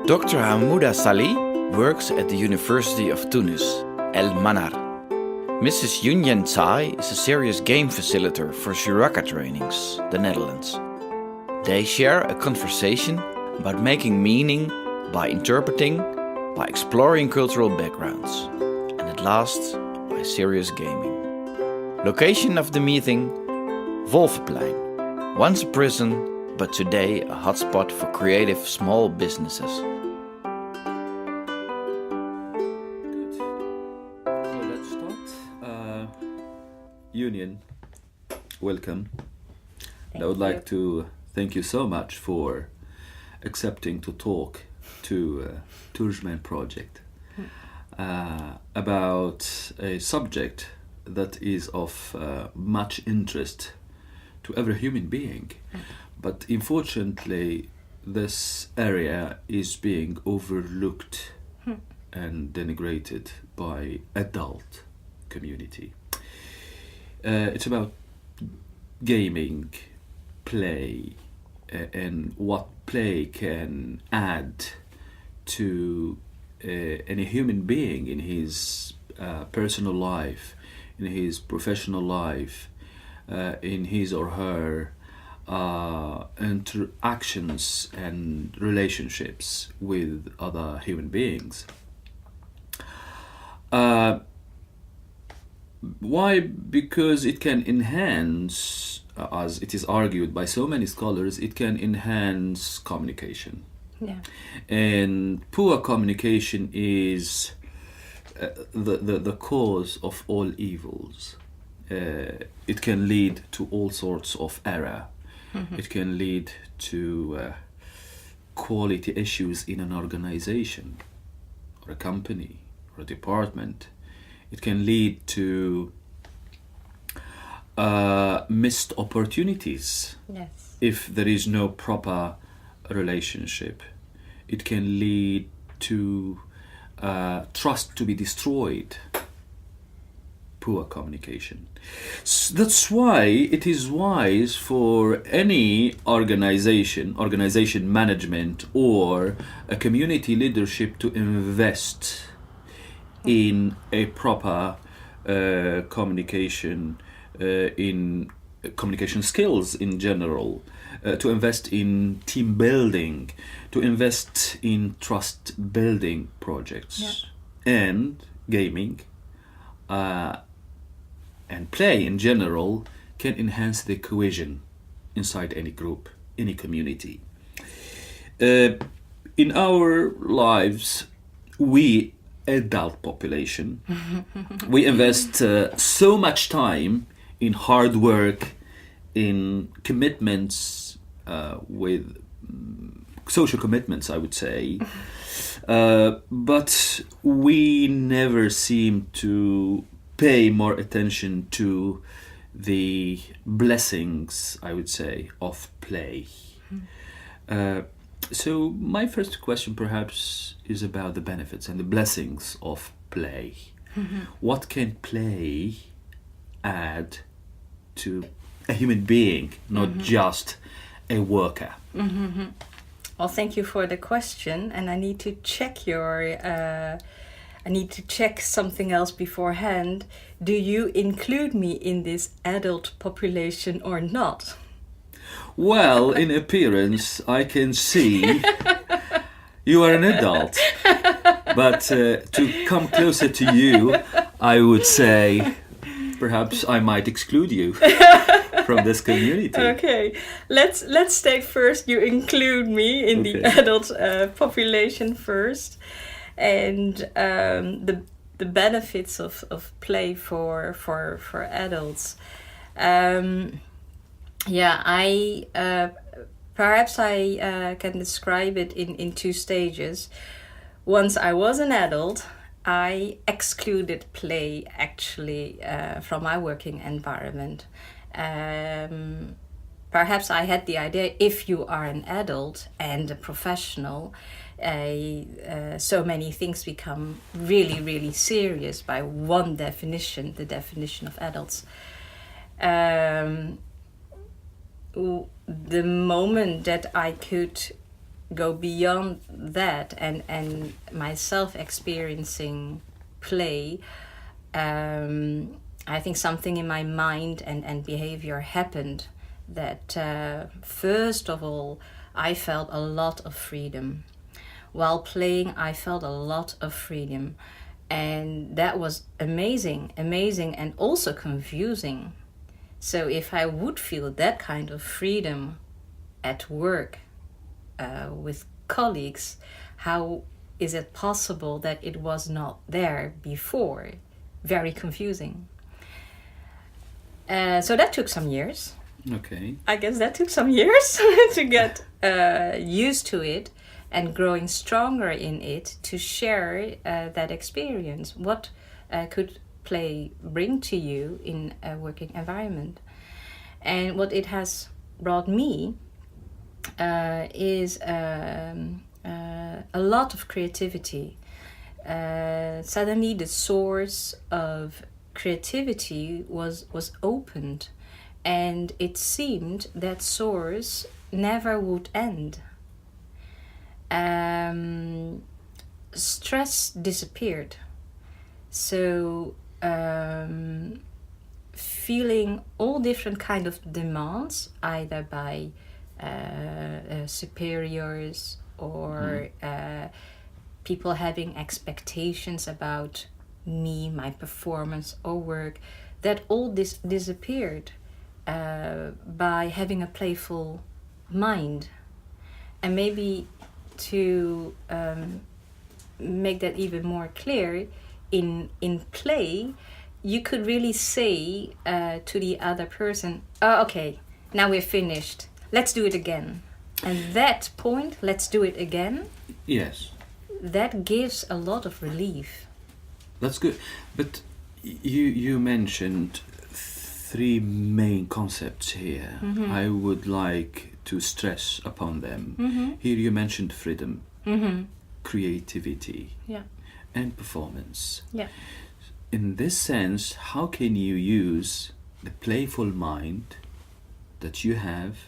Dr. Hammouda Salhi works at the University of Tunis, El Manar. Mrs. Yuen Tsai is a serious game facilitator for Shuraka trainings, the Netherlands. They share a conversation about making meaning by interpreting, by exploring cultural backgrounds, and at last, by serious gaming. Location of the meeting, Wolvenplein, once a prison, but today a hotspot for creative small businesses. So let's start. Union, welcome. I would like to thank you so much for accepting to talk to Turjman project about a subject that is of much interest to every human being. But unfortunately, this area is being overlooked and denigrated by adult community. It's about gaming, play, and what play can add to any human being in his personal life, in his professional life, in his or her interactions and relationships with other human beings. Why? Because it can enhance, as it is argued by so many scholars, it can enhance communication. Yeah. And poor communication is the cause of all evils. It can lead to all sorts of error. It can lead to quality issues in an organization or a company or a department. It can lead to missed opportunities. Yes. If there is no proper relationship. It can lead to trust to be destroyed. Poor communication. That's why it is wise for any organization management, or a community leadership to invest in a proper communication, in communication skills in general, to invest in team building, to invest in trust building projects, and gaming and play in general can enhance the cohesion inside any group, any community. In our lives, we adult population, we invest so much time in hard work, in commitments, with social commitments, I would say, but we never seem to pay more attention to the blessings, I would say, of play. So my first question perhaps is about the benefits and the blessings of play. What can play add to a human being, not just a worker? Well, thank you for the question, and I need to check I need to check something else beforehand. Do you include me in this adult population or not? Well, in appearance, I can see you are an adult. But to come closer to you, I would say perhaps I might exclude you from this community. Okay, let's take first. You include me in the adult population first, and the benefits of play for adults. Perhaps I can describe it in two stages. Once I was an adult, I excluded play actually from my working environment. Perhaps I had the idea, if you are an adult and a professional, so many things become really, really serious by one definition, the definition of adults. The moment that I could go beyond that and myself experiencing play, I think something in my mind and behavior happened that first of all, I felt a lot of freedom. While playing, I felt a lot of freedom. And that was amazing, and also confusing. So if I would feel that kind of freedom at work with colleagues, how is it possible that it was not there before? Very confusing. So that took some years. Okay. I guess that took some years to get used to it and growing stronger in it to share that experience. What could play bring to you in a working environment? And what it has brought me is a lot of creativity. Suddenly the source of creativity was opened, and it seemed that source never would end. Stress disappeared. So feeling all different kind of demands, either by superiors or people having expectations about me, my performance or work, that all this disappeared by having a playful mind. And maybe to make that even more clear, in play, you could really say to the other person, oh, okay, now we're finished. Let's do it again. And that point, let's do it again. Yes. That gives a lot of relief. That's good. But you mentioned three main concepts here. Mm-hmm. I would like to stress upon them. Mm-hmm. Here you mentioned freedom, Mm-hmm. creativity, Yeah. and performance. Yeah. In this sense, how can you use the playful mind that you have,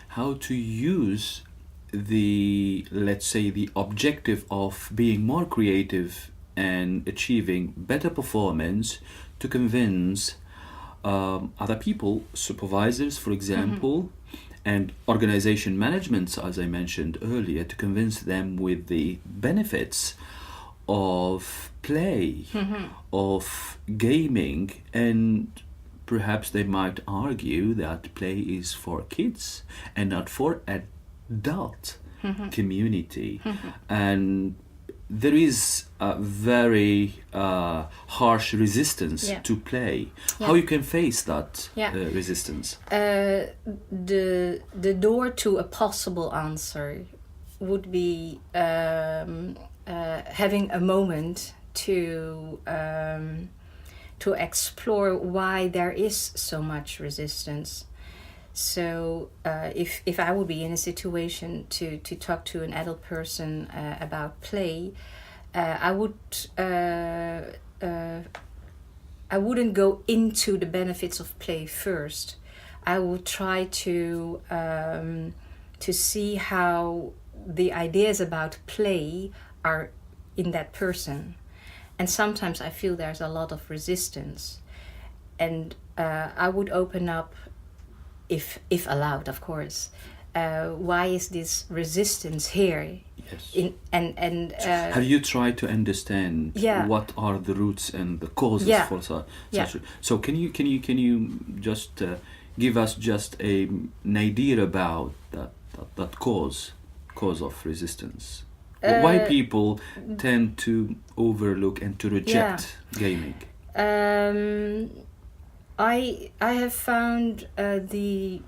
how to use the, let's say, the objective of being more creative and achieving better performance to convince other people, supervisors, for example, and organization managements, as I mentioned earlier, to convince them with the benefits of play, of gaming, and perhaps they might argue that play is for kids and not for adult community. And there is a very harsh resistance to play. How you can face that resistance? The door to a possible answer would be having a moment to explore why there is so much resistance. So if I would be in a situation to talk to an adult person about play, I wouldn't go into the benefits of play first. I would try to see how the ideas about play are in that person. And sometimes I feel there's a lot of resistance. And I would open up, if allowed, of course, why is this resistance here? Yes. Have you tried to understand what are the roots and the causes for such? So can you just give us just an idea about that cause of resistance? Why people tend to overlook and to reject gaming? I have found the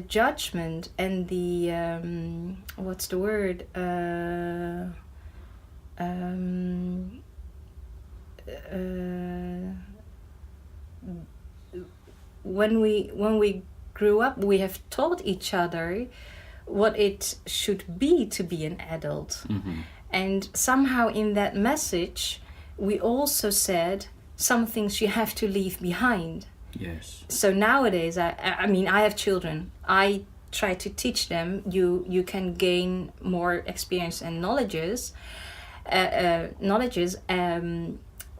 judgment and the what's the word? When we grew up, we have taught each other what it should be to be an adult. And somehow in that message we also said some things you have to leave behind. Yes. So nowadays, I mean, I have children. I try to teach them, you can gain more experience and knowledges,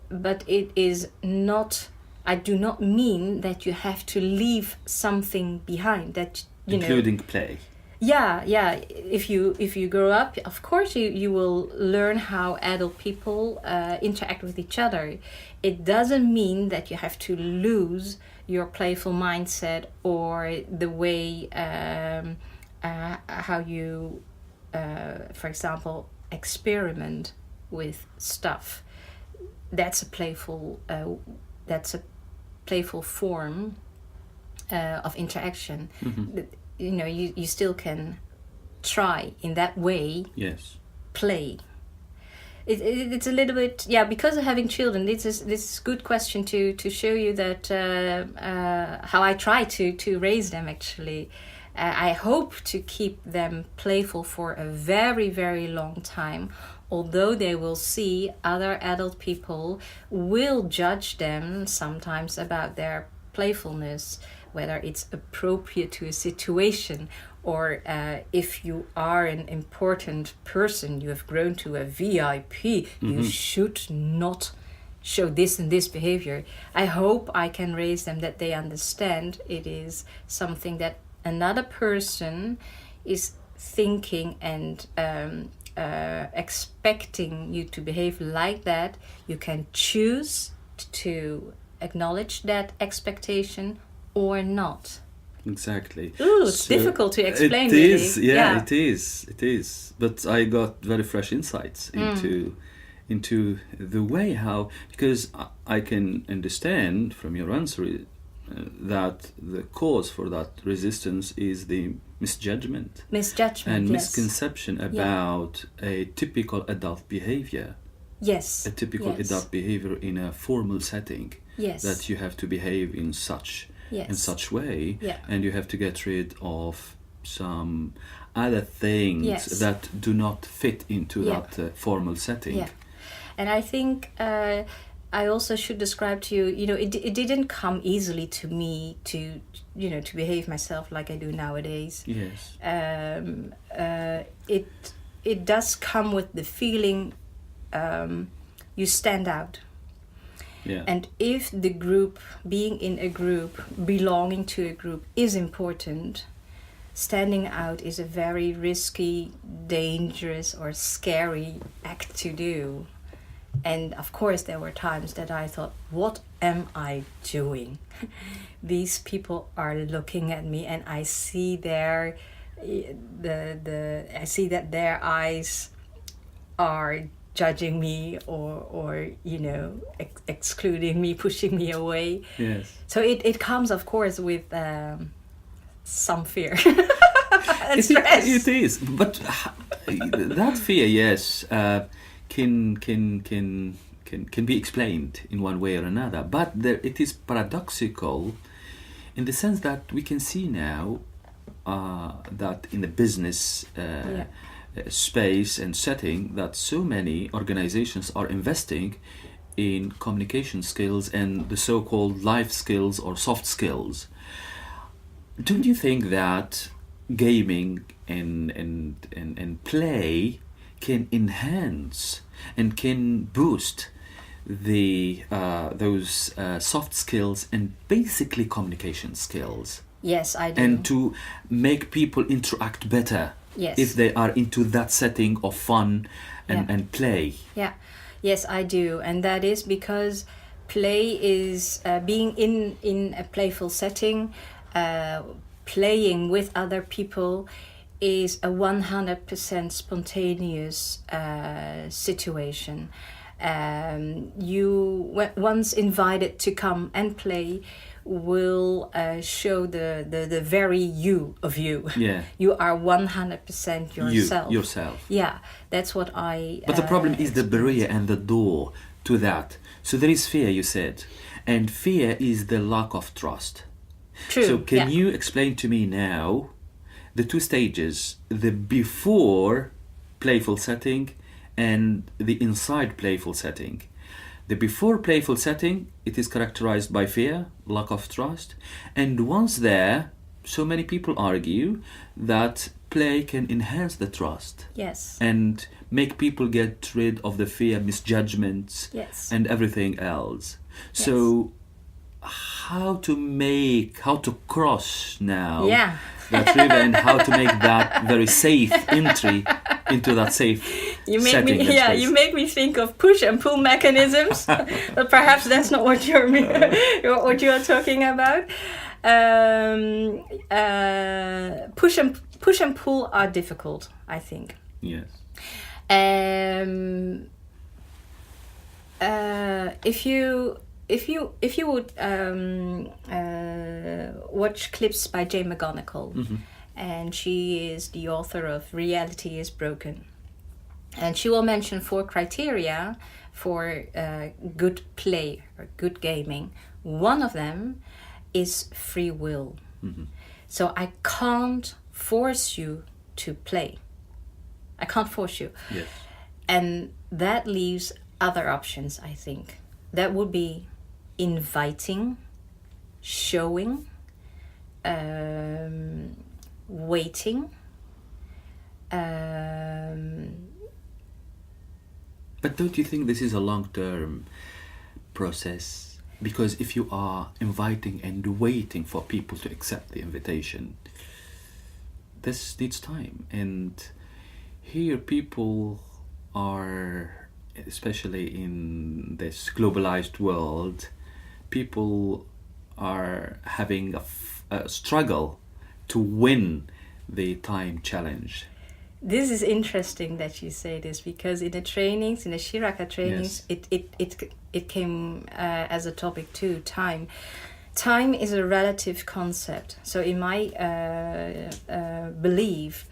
but it is not. I do not mean that you have to leave something behind. That including play. Yeah. If you grow up, of course you will learn how adult people interact with each other. It doesn't mean that you have to lose your playful mindset or the way how you, for example, experiment with stuff. That's a playful form of interaction. You still can try in that way. Yes. Play. It's a little bit, because of having children. This is a good question to show you that how I try to raise them. Actually, I hope to keep them playful for a very, very long time. Although they will see other adult people will judge them sometimes about their playfulness, whether it's appropriate to a situation, or if you are an important person, you have grown to a VIP, you should not show this and this behavior. I hope I can raise them that they understand it is something that another person is thinking and expecting you to behave like that. You can choose to acknowledge that expectation or not. Exactly. Ooh, it's difficult to explain. It is, really. It is. But I got very fresh insights into the way how, because I can understand from your answer that the cause for that resistance is the misjudgment and misconception about a typical adult behavior. Yes. A typical adult behavior in a formal setting. Yes. That you have to behave in such way, and you have to get rid of some other things that do not fit into that formal setting. Yeah. And I think I also should describe to you, it didn't come easily to me to behave myself like I do nowadays. Yes. It does come with the feeling you stand out. Yeah. And if the group, being in a group, belonging to a group is important, standing out is a very risky, dangerous or scary act to do. And of course there were times that I thought, what am I doing? These people are looking at me and I see I see that their eyes are judging me or excluding me, pushing me away. Yes. So it comes, of course, with some fear and stress. It is, but that fear, yes, can be explained in one way or another. But it is paradoxical in the sense that we can see now that in the business space and setting, that so many organizations are investing in communication skills and the so-called life skills or soft skills. Don't you think that gaming and play can enhance and can boost those soft skills and basically communication skills? Yes, I do. And to make people interact better. Yes. If they are into that setting of fun and play. Yeah, yes, I do. And that is because play is being in a playful setting, playing with other people is a 100% spontaneous situation. You, once invited to come and play, will show the very you of you. Yeah. You are 100% yourself. Yourself. Yeah, that's what I... But the problem is the barrier and the door to that. So there is fear, you said. And fear is the lack of trust. True. So can you explain to me now the two stages, the before playful setting and the inside playful setting? The before playful setting, it is characterized by fear, lack of trust, and once there, so many people argue that play can enhance the trust. Yes. And make people get rid of the fear, misjudgments, Yes. and everything else. Yes. So, how to cross now Yeah. that river, and how to make that very safe entry into that safe setting and space. You make me think of push and pull mechanisms, but perhaps that's not what what you're talking about. Push and pull are difficult, I think. Yes. If you would watch clips by Jane McGonigal, and she is the author of Reality is Broken, and she will mention 4 criteria for good play or good gaming. One of them is free will. So I can't force you to play. I can't force you. Yes. And that leaves other options, I think. That would be inviting, showing, waiting. But don't you think this is a long-term process? Because if you are inviting and waiting for people to accept the invitation, this needs time. And here people are, especially in this globalized world, people are having a struggle to win the time challenge. This is interesting that you say this, because in the trainings, in the Shiraka trainings, it came as a topic too. Time is a relative concept. So in my belief,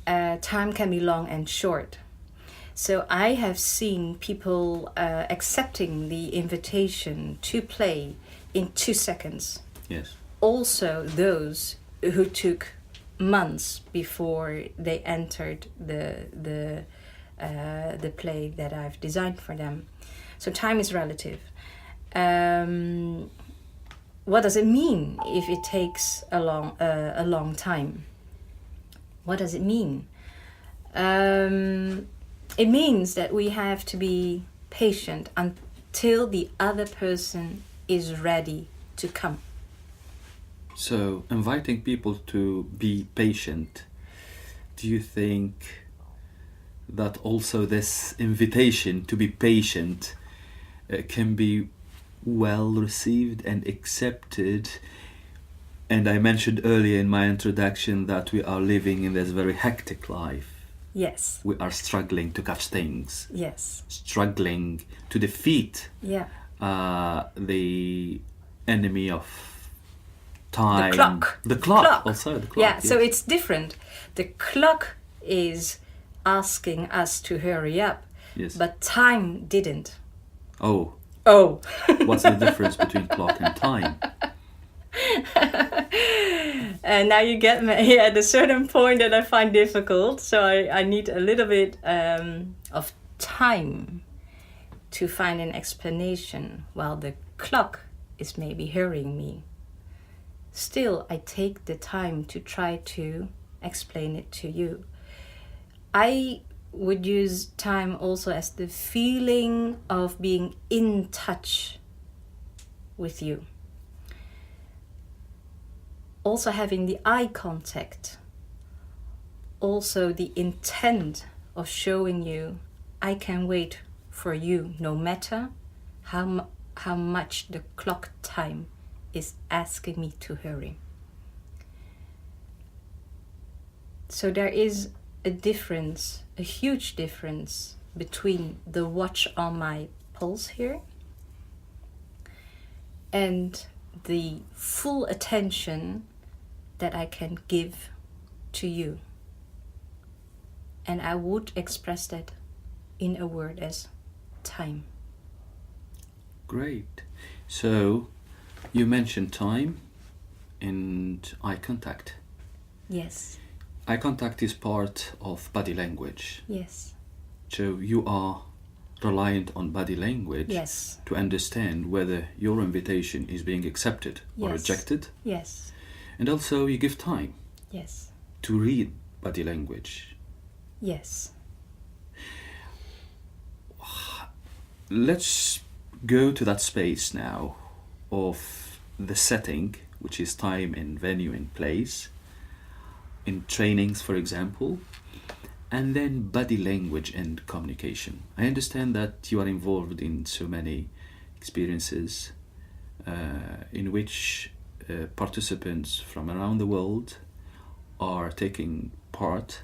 time can be long and short. So I have seen people accepting the invitation to play in 2 seconds. Yes. Also those who took months before they entered the play that I've designed for them. So time is relative. What does it mean if it takes a long time? What does it mean? It means that we have to be patient until the other person is ready to come. So, inviting people to be patient, do you think that also this invitation to be patient can be well received and accepted? And I mentioned earlier in my introduction that we are living in this very hectic life. Yes. We are struggling to catch things. Yes. Struggling to defeat Yeah. the enemy of time. The clock. The clock. Also, the clock. Yeah, yes. so it's different. The clock is asking us to hurry up, Yes. but time didn't. Oh, Oh. what's the difference between clock and time? And now you get me at a certain point that I find difficult. So I need a little bit of time to find an explanation, while the clock is maybe hurrying me. Still, I take the time to try to explain it to you. I would use time also as the feeling of being in touch with you. Also having the eye contact. Also the intent of showing you I can wait for you no matter how much the clock time is asking me to hurry. So there is a difference, a huge difference between the watch on my pulse here and the full attention that I can give to you. And I would express that in a word as time. Great. So, you mentioned time and eye contact. Yes. Eye contact is part of body language. Yes. So you are reliant on body language Yes. to understand whether your invitation is being accepted or Yes. rejected. Yes. And also you give time Yes. to read body language. Yes. Let's go to that space now of the setting, which is time and venue and place, in trainings, for example, and then body language and communication. I understand that you are involved in so many experiences in which participants from around the world are taking part,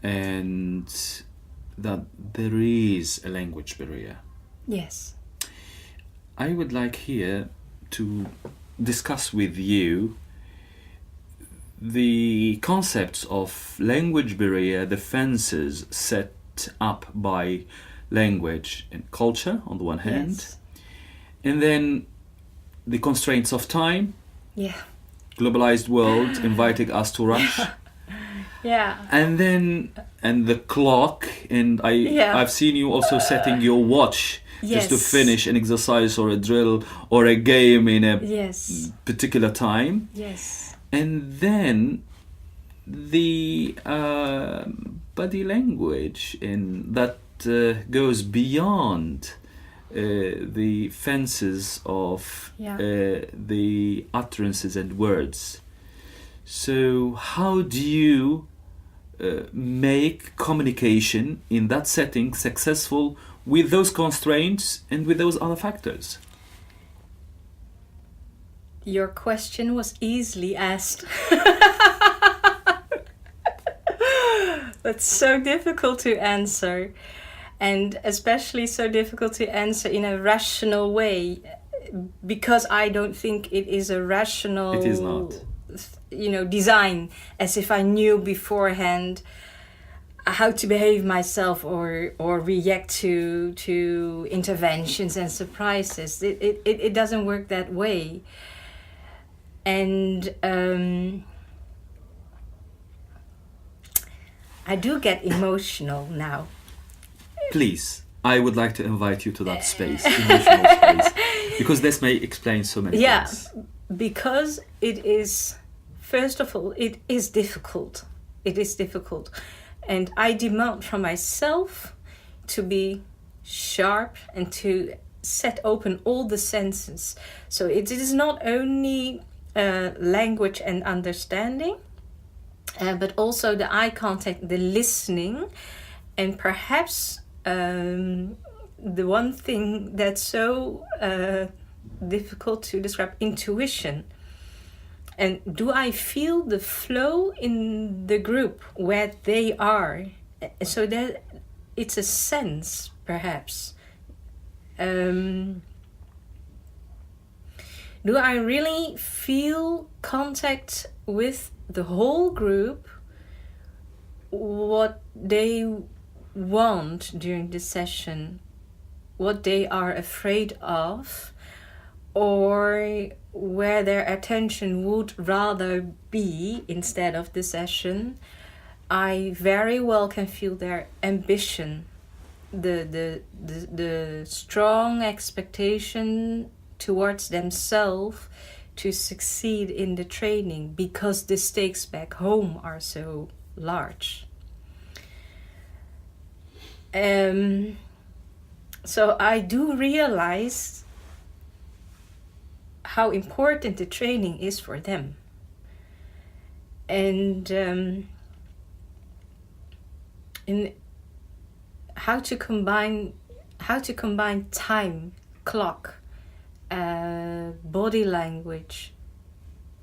and that there is a language barrier. Yes. I would like here to discuss with you the concepts of language barrier, the fences set up by language and culture on the one hand, Yes. and then the constraints of time, Yeah. globalized world inviting us to rush, Yeah. and the clock, and Yeah. I've seen you also setting your watch just to Yes. finish an exercise or a drill or a game in a Yes. particular time. Yes. And then the body language in that goes beyond the fences of Yeah. the utterances and words. So how do you make communication in that setting successful with those constraints and with those other factors? Your question was easily asked. That's so difficult to answer. And especially so difficult to answer in a rational way. Because I don't think it is a rational... It is not. Design, as if I knew beforehand how to behave myself or react to interventions and surprises. It doesn't work that way. And I do get emotional now. Please, I would like to invite you to that space, emotional space, because this may explain so many things. Because it is, first of all, it is difficult. It is difficult. And I demand from myself to be sharp and to set open all the senses. So it is not only language and understanding, but also the eye contact, the listening, and perhaps the one thing that's so difficult to describe, intuition. And do I feel the flow in the group where they are? So that it's a sense, perhaps. Do I really feel contact with the whole group, what they want during the session, what they are afraid of, or where their attention would rather be instead of the session? I very well can feel their ambition, the strong expectation towards themselves to succeed in the training, because the stakes back home are so large. So I do realize how important the training is for them. And in how to combine time, clock, body language,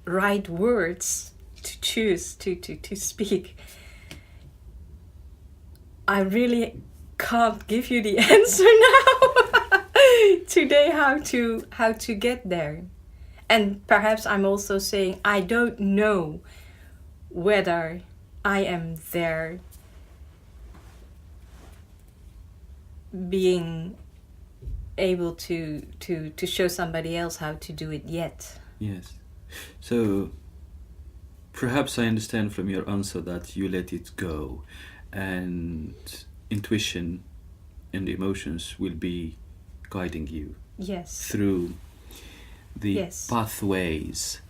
right words to choose to speak. I really can't give you the answer now today how to get there. And perhaps I'm also saying I don't know whether I am there being able to show somebody else how to do it yet. Yes. So perhaps I understand from your answer that you let it go, and intuition and emotions will be guiding you Yes. through the Yes. pathways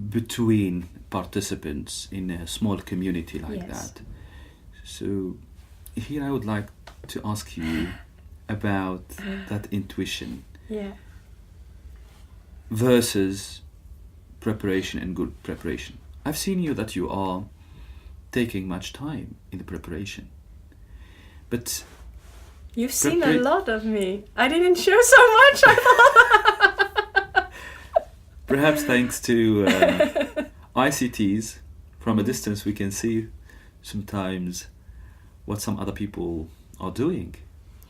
between participants in a small community like Yes. that. So here I would like to ask you about that intuition Yeah. versus preparation and good preparation. I've seen you that you are taking much time in the preparation, but You've seen a Prepara- lot of me. I didn't show so much. I thought. perhaps thanks to ICTs, from a distance we can see sometimes what some other people are doing.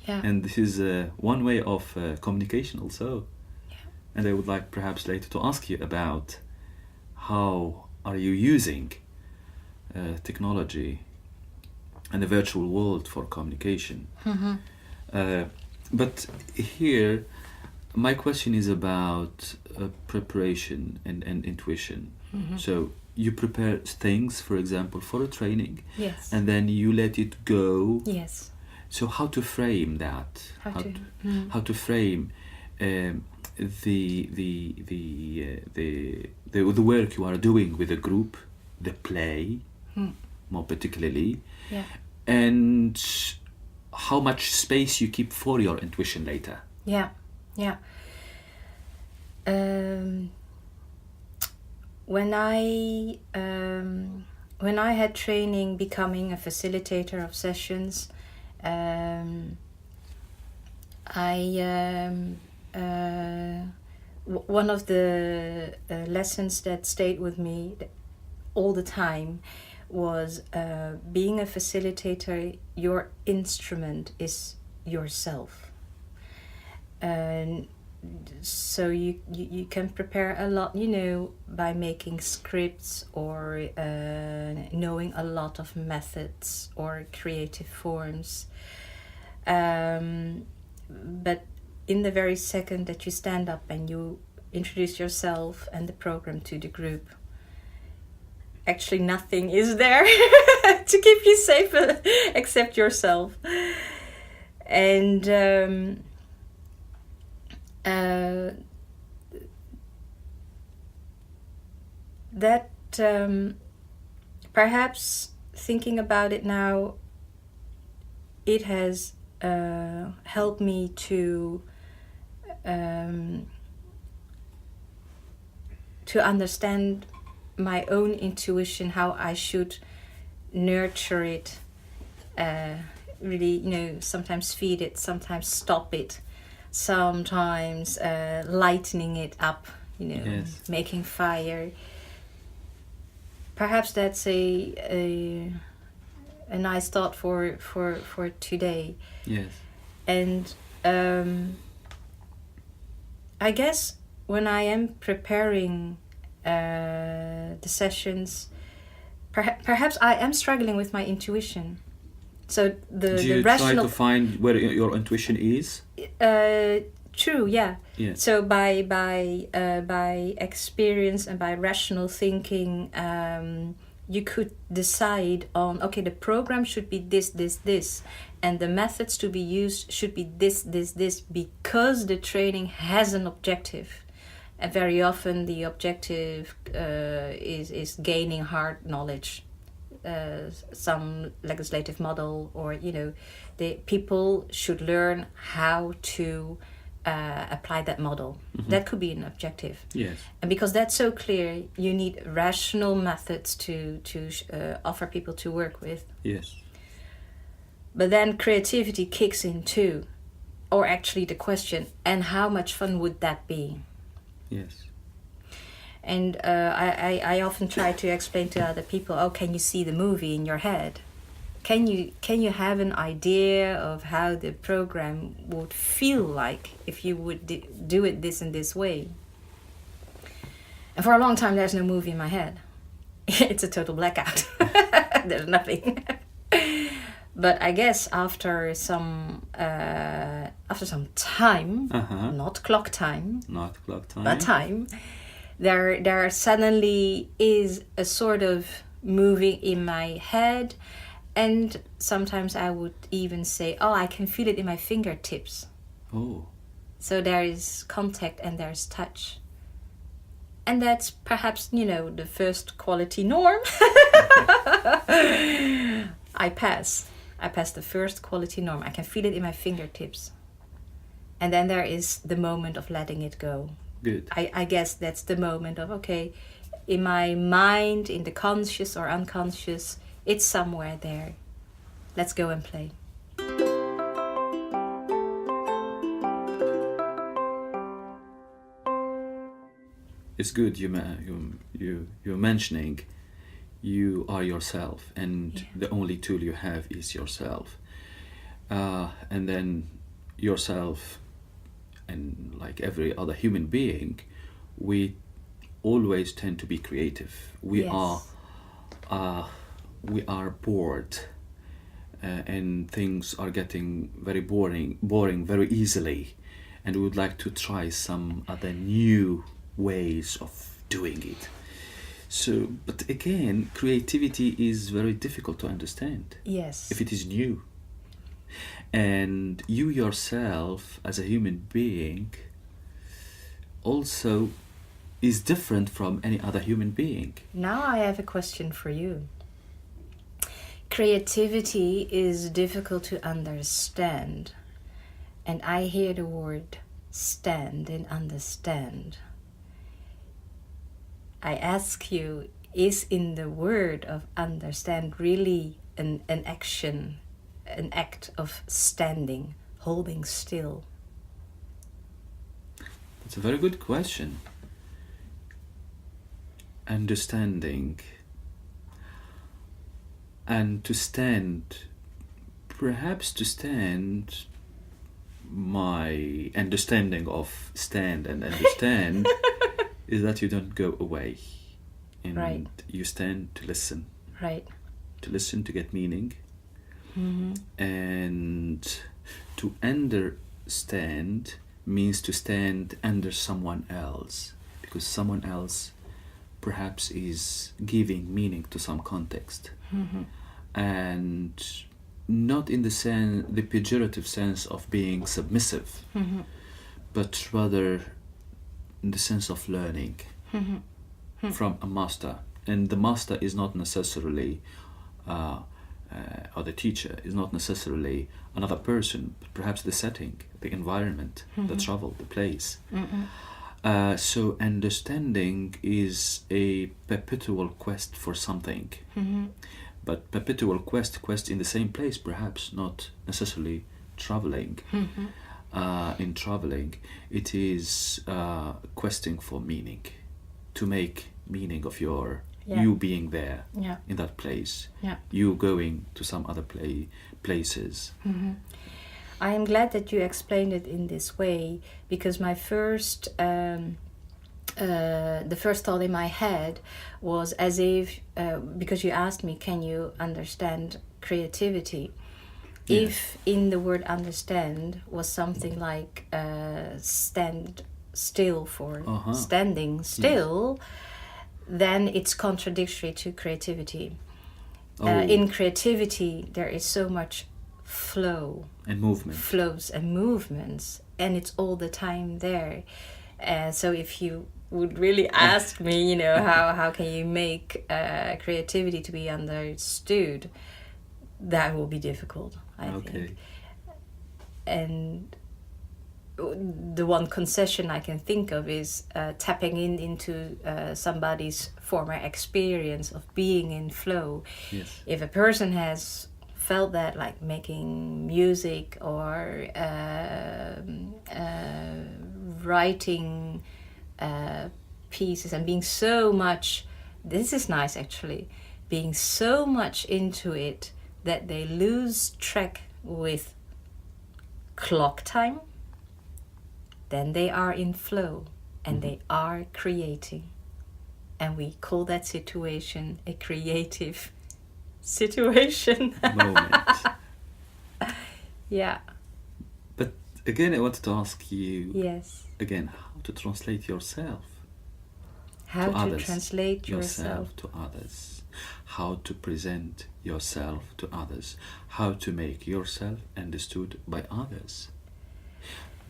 Yeah. And this is one way of communication also. Yeah. And I would like perhaps later to ask you about how are you using technology and the virtual world for communication. Mm-hmm. But here, my question is about preparation and intuition. Mm-hmm. So you prepare things, for example, for a training, Yes. and then you let it go. Yes. So how to frame that? How How to frame the work you are doing with a group, the play, more particularly, Yeah. and how much space you keep for your intuition later. Yeah. Yeah. When I had training becoming a facilitator of sessions, one of the lessons that stayed with me all the time was being a facilitator, your instrument is yourself. And so you can prepare a lot, by making scripts or knowing a lot of methods or creative forms. But in the very second that you stand up and you introduce yourself and the program to the group, actually nothing is there to keep you safe except yourself. And that perhaps thinking about it now, it has helped me to understand my own intuition, how I should nurture it, really, sometimes feed it, sometimes stop it, sometimes lightening it up, Yes. making fire. Perhaps that's a nice thought for today. Yes. And I guess when I am preparing the sessions, perhaps I am struggling with my intuition. So Do the you rational. try to find where your intuition is? True, yeah. Yeah. So by experience and by rational thinking, you could decide on, okay, the program should be this, and the methods to be used should be this, because the training has an objective. And very often the objective is gaining hard knowledge, some legislative model, or the people should learn how to apply that model. Mm-hmm. That could be an objective. Yes. And because that's so clear, you need rational methods to offer people to work with. Yes. But then creativity kicks in too, or actually the question, and how much fun would that be? Yes. And I often try to explain to other people, can you see the movie in your head? Can you have an idea of how the program would feel like if you would do it this and this way? And for a long time, there's no movie in my head. It's a total blackout. There's nothing. But I guess after some time, not clock time, but time, there suddenly is a sort of moving in my head, and sometimes I would even say, I can feel it in my fingertips. Oh. So there is contact and there's touch. And that's perhaps, the first quality norm. I pass the first quality norm. I can feel it in my fingertips. And then there is the moment of letting it go. Good. I guess that's the moment of, okay, in my mind, in the conscious or unconscious, it's somewhere there. Let's go and play. It's good you're mentioning you are yourself, and the only tool you have is yourself. And then yourself, and like every other human being, we always tend to be creative. We are bored, and things are getting very boring very easily, and we would like to try some other new ways of doing it. So, but again, creativity is very difficult to understand. Yes. If it is new. And you yourself, as a human being, also is different from any other human being. Now I have a question for you. Creativity is difficult to understand. And I hear the word stand and understand. I ask you, is in the word of understand really an action, an act of standing, holding still? That's a very good question. Understanding. And to stand, perhaps to stand, my understanding of stand and understand is that you don't go away, and right. You stand to listen. Right. To listen, to get meaning. Mm-hmm. And to understand means to stand under someone else, because someone else perhaps is giving meaning to some context. Mm-hmm. And not in the pejorative sense of being submissive, Mm-hmm. but rather in the sense of learning Mm-hmm. from a master. And the master is not necessarily, or the teacher is not necessarily another person, but perhaps the setting, the environment, the travel, the place. Mm-hmm. So understanding is a perpetual quest for something. Mm-hmm. But perpetual quest in the same place, perhaps not necessarily traveling. Mm-hmm. In traveling, it is questing for meaning, to make meaning of you being there in that place, you going to some other places. Mm-hmm. I am glad that you explained it in this way, because my first the first thought in my head was as if, because you asked me, can you understand creativity? Yeah. If in the word understand was something like stand still for standing still, then it's contradictory to creativity. In creativity, there is so much flow and movement, flows and movements, and it's all the time there. So if you would really ask me, how can you make creativity to be understood, that will be difficult, I think. And the one concession I can think of is tapping into somebody's former experience of being in flow. Yes. If a person has felt that, like making music or writing pieces and being so much, this is nice actually, being so much into it that they lose track with clock time, then they are in flow and they are creating. And we call that situation a creative situation. Moment. Yeah. But again, I wanted to ask you, Yes. again, how to translate yourself How to to others, translate yourself to others, how to present yourself to others, how to make yourself understood by others,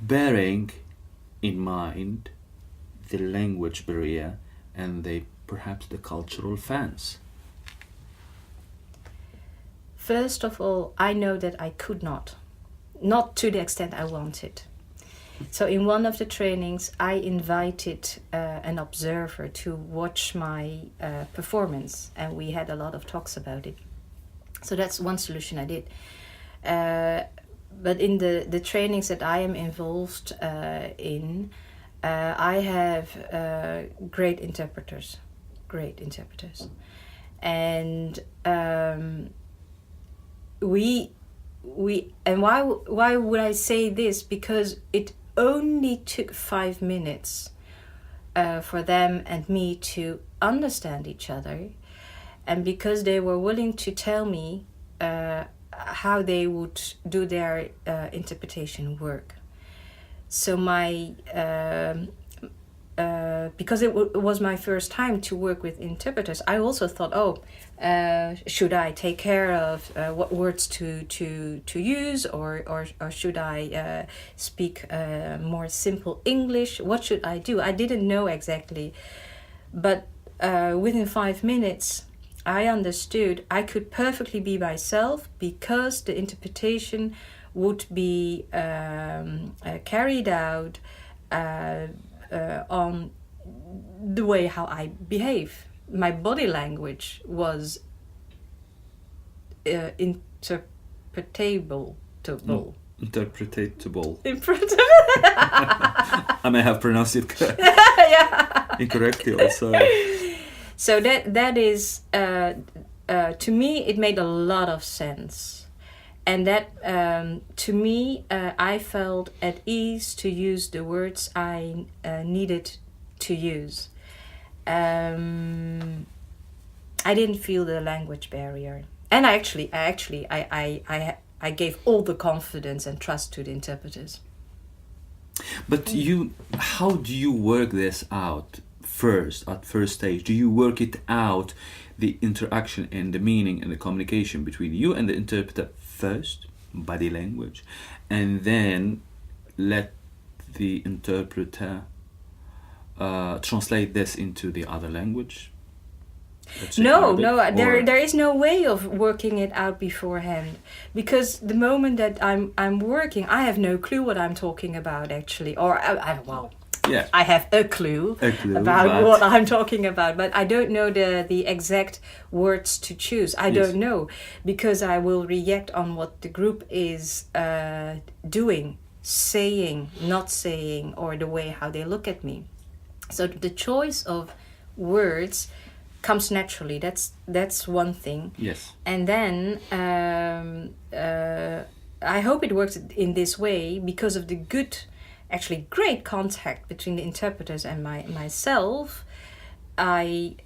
bearing in mind the language barrier and perhaps the cultural fence? First of all, I know that I could not to the extent I wanted. So in one of the trainings, I invited an observer to watch my performance, and we had a lot of talks about it. So that's one solution I did. But in the trainings that I am involved in, I have great interpreters, and we and why would I say this? Because it only took 5 minutes for them and me to understand each other, and because they were willing to tell me how they would do their interpretation work. So because it was my first time to work with interpreters, I also thought, should I take care of what words to use, or should I speak more simple English? What should I do? I didn't know exactly, but within 5 minutes, I understood I could perfectly be myself, because the interpretation would be carried out on the way how I behave. My body language was interpretable. Interpretable. I may have pronounced it incorrectly also. So that is, to me, it made a lot of sense. And that, to me, I felt at ease to use the words I needed to use. I didn't feel the language barrier. And I gave all the confidence and trust to the interpreters. But how do you work this out at first stage? Do you work it out, the interaction and the meaning and the communication between you and the interpreter first, body language, and then let the interpreter translate this into the other language? No, there is no way of working it out beforehand, because the moment that I'm working, I have no clue what I'm talking about actually, or I have a clue about what I'm talking about, but I don't know the exact words to choose. I don't know, because I will react on what the group is doing, saying, not saying, or the way how they look at me. So the choice of words comes naturally. That's one thing. Yes. And then I hope it works in this way because of the great contact between the interpreters and myself. I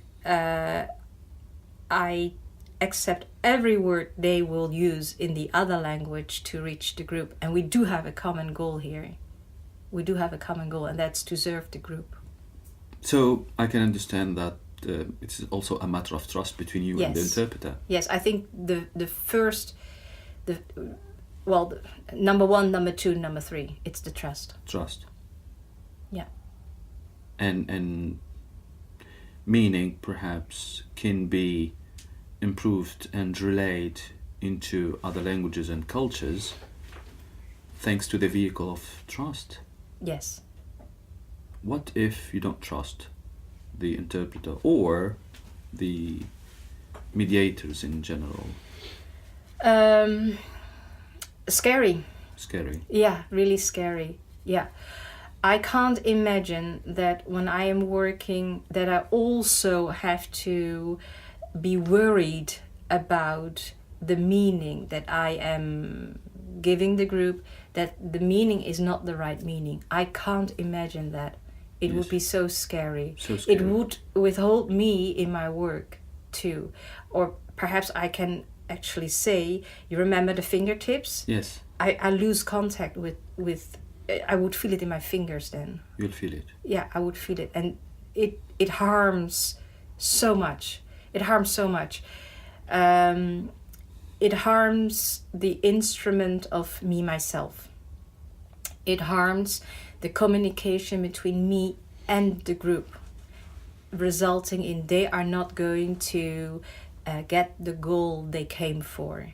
accept every word they will use in the other language to reach the group, and we do have a common goal here. We do have a common goal, and that's to serve the group. So I can understand that it's also a matter of trust between you and the interpreter. Yes, I think number 1, number 2, number 3, it's the trust. Trust. Yeah. And meaning perhaps can be improved and relayed into other languages and cultures thanks to the vehicle of trust. Yes. What if you don't trust the interpreter or the mediators in general? Scary. Scary. Yeah, really scary. Yeah. I can't imagine that when I am working that I also have to be worried about the meaning that I am giving the group, that the meaning is not the right meaning. I can't imagine that. It would be so scary. It would withhold me in my work too. Or perhaps I can actually say, you remember the fingertips? Yes. I lose contact with I would feel it in my fingers then. You'll feel it. Yeah, I would feel it. And it harms so much. It harms so much. It harms the instrument of me, myself. It harms the communication between me and the group, resulting in they are not going to get the goal they came for.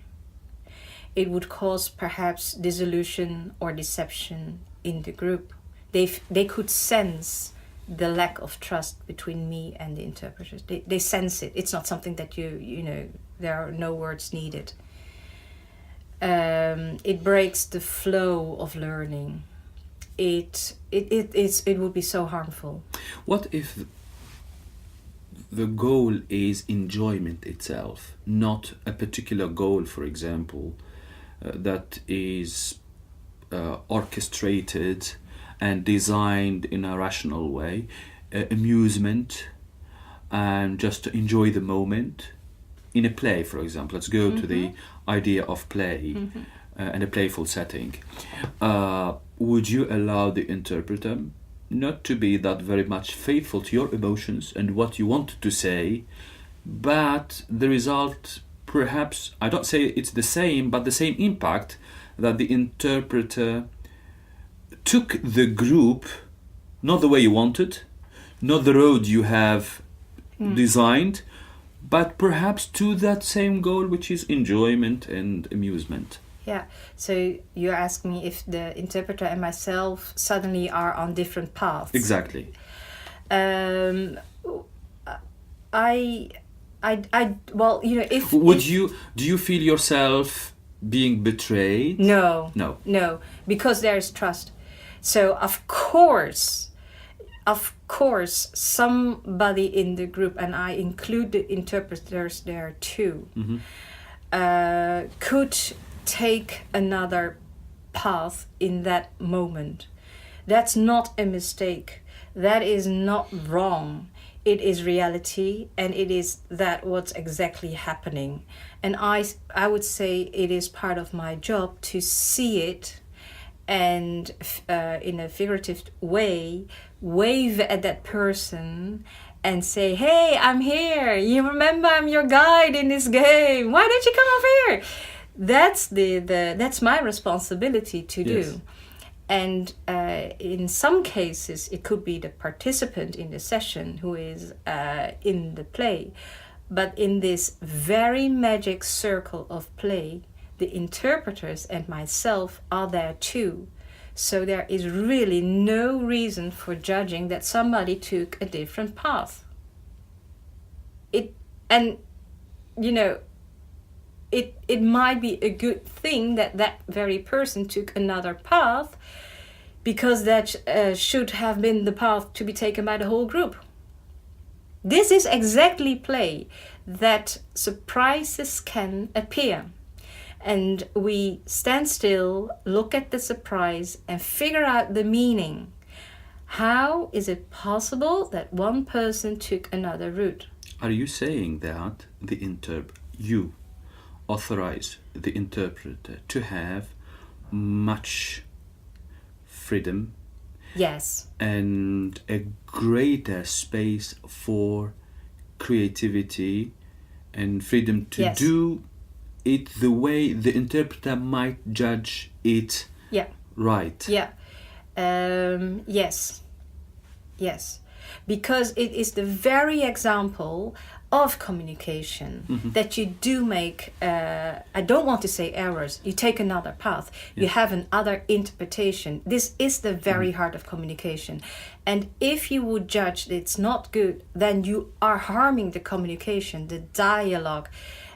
It would cause perhaps disillusion or deception in the group. They could sense the lack of trust between me and the interpreters. They sense it. It's not something that you know, there are no words needed. It breaks the flow of learning. It would be so harmful. What if the goal is enjoyment itself, not a particular goal, for example, that is orchestrated and designed in a rational way, amusement, and just to enjoy the moment in a play, for example. Let's go to the idea of play and a playful setting. Would you allow the interpreter not to be that very much faithful to your emotions and what you want to say, but the result, perhaps, I don't say it's the same, but the same impact, that the interpreter took the group not the way you wanted, not the road you have designed, but perhaps to that same goal, which is enjoyment and amusement? Yeah, so you ask me if the interpreter and myself suddenly are on different paths. Exactly. Well, you know, if do you feel yourself being betrayed? No, because there is trust. So of course, somebody in the group, and I include the interpreters there too, could take another path in that moment. That's not a mistake. That is not wrong. It is reality, and it is that what's exactly happening. And I would say it is part of my job to see it and in a figurative way wave at that person and say, hey, I'm here. You remember I'm your guide in this game. Why don't you come over here? That's my responsibility to do. Yes. And in some cases, it could be the participant in the session who is in the play. But in this very magic circle of play, the interpreters and myself are there too. So there is really no reason for judging that somebody took a different path. It might be a good thing that very person took another path, because that should have been the path to be taken by the whole group. This is exactly play, that surprises can appear. And we stand still, look at the surprise, and figure out the meaning. How is it possible that one person took another route? Are you saying that you authorize the interpreter to have much freedom? Yes. And a greater space for creativity and freedom to do it the way the interpreter might judge it right? Yeah. Yes. Because it is the very example of communication that you do make, I don't want to say errors, you take another path, you have another interpretation. This is the very heart of communication. And if you would judge that it's not good, then you are harming the communication, the dialogue.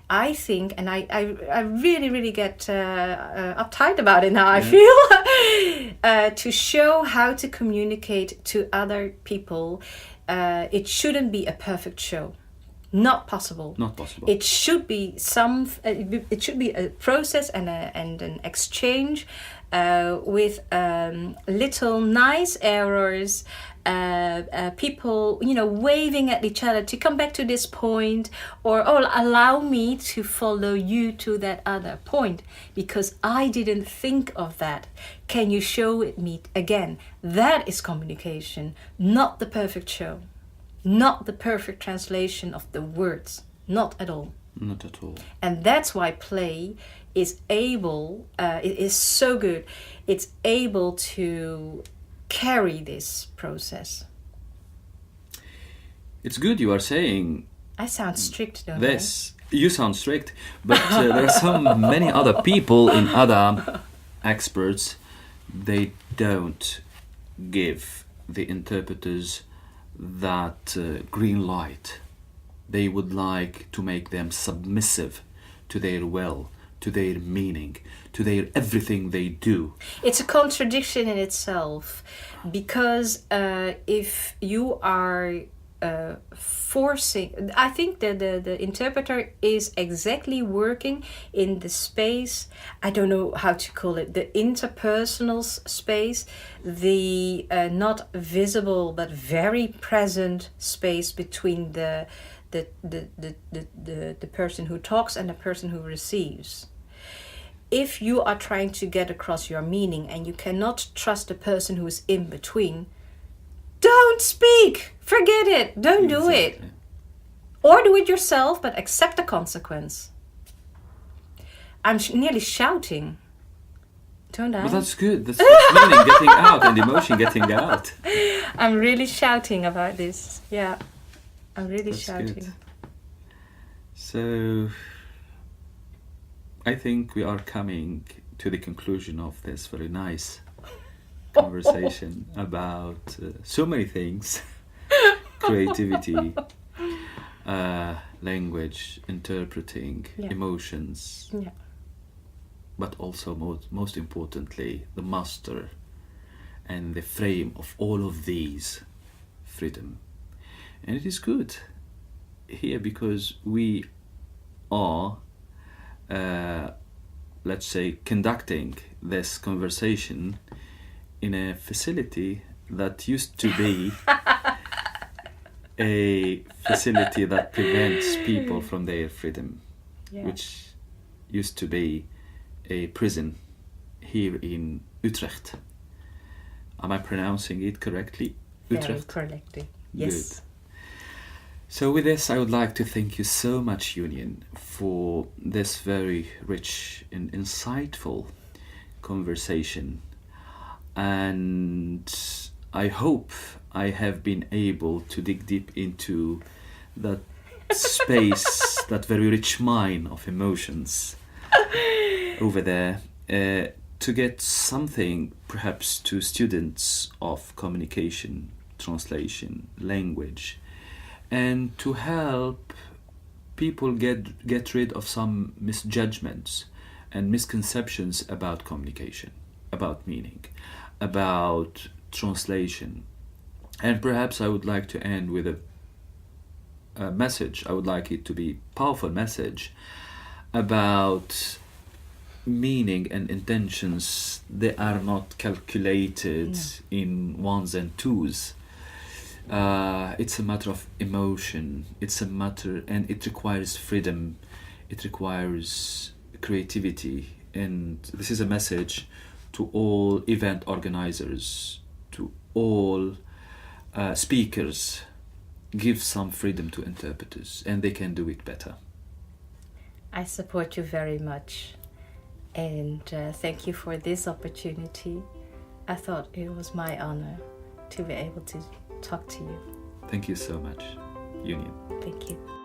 I think, and I really, really get uptight about it now, I feel, to show how to communicate to other people. It shouldn't be a perfect show. Not possible. It should be it should be a process and an exchange with little nice errors, people, waving at each other to come back to this point, or allow me to follow you to that other point because I didn't think of that. Can you show it me again? That is communication, not the perfect show. Not the perfect translation of the words. Not at all. Not at all. And that's why play is able, it is so good, it's able to carry this process. It's good you are saying I sound strict, don't this. You sound strict, but there are so many other people in other experts. They don't give the interpreters that green light. They would like to make them submissive to their will, to their meaning, to their everything they do. It's a contradiction in itself, because if you are forcing, I think that the interpreter is exactly working in the space, I don't know how to call it, the interpersonal space, the not visible but very present space between the person who talks and the person who receives. If you are trying to get across your meaning and you cannot trust the person who is in between, don't speak! Forget it! Don't do it! Or do it yourself, but accept the consequence. I'm nearly shouting. Don't I? But that's good. That's meaning getting out and emotion getting out. I'm really shouting about this. Yeah. I'm really That's shouting. good. So, I think we are coming to the conclusion of this very nice conversation about so many things. Creativity, language, interpreting, emotions. Yeah. But also, most importantly, the master and the frame of all of these, freedom. And it is good here because we are, let's say, conducting this conversation in a facility that used to be a facility that prevents people from their freedom, which used to be a prison here in Utrecht. Am I pronouncing it correctly? Utrecht? Very correctly. Yes. Good. So with this, I would like to thank you so much, Yuen, for this very rich and insightful conversation. And I hope I have been able to dig deep into that space, that very rich mine of emotions over there, to get something perhaps to students of communication, translation, language, and to help people get rid of some misjudgments and misconceptions about communication, about meaning, about translation. And perhaps I would like to end with a message. I would like it to be a powerful message about meaning and intentions. They are not calculated in ones and twos. It's a matter of emotion. It's a matter, and it requires freedom. It requires creativity. And this is a message to all event organizers, to all speakers. Give some freedom to interpreters, and they can do it better. I support you very much. And thank you for this opportunity. I thought it was my honor to be able to talk to you. Thank you so much, Yuen. Thank you.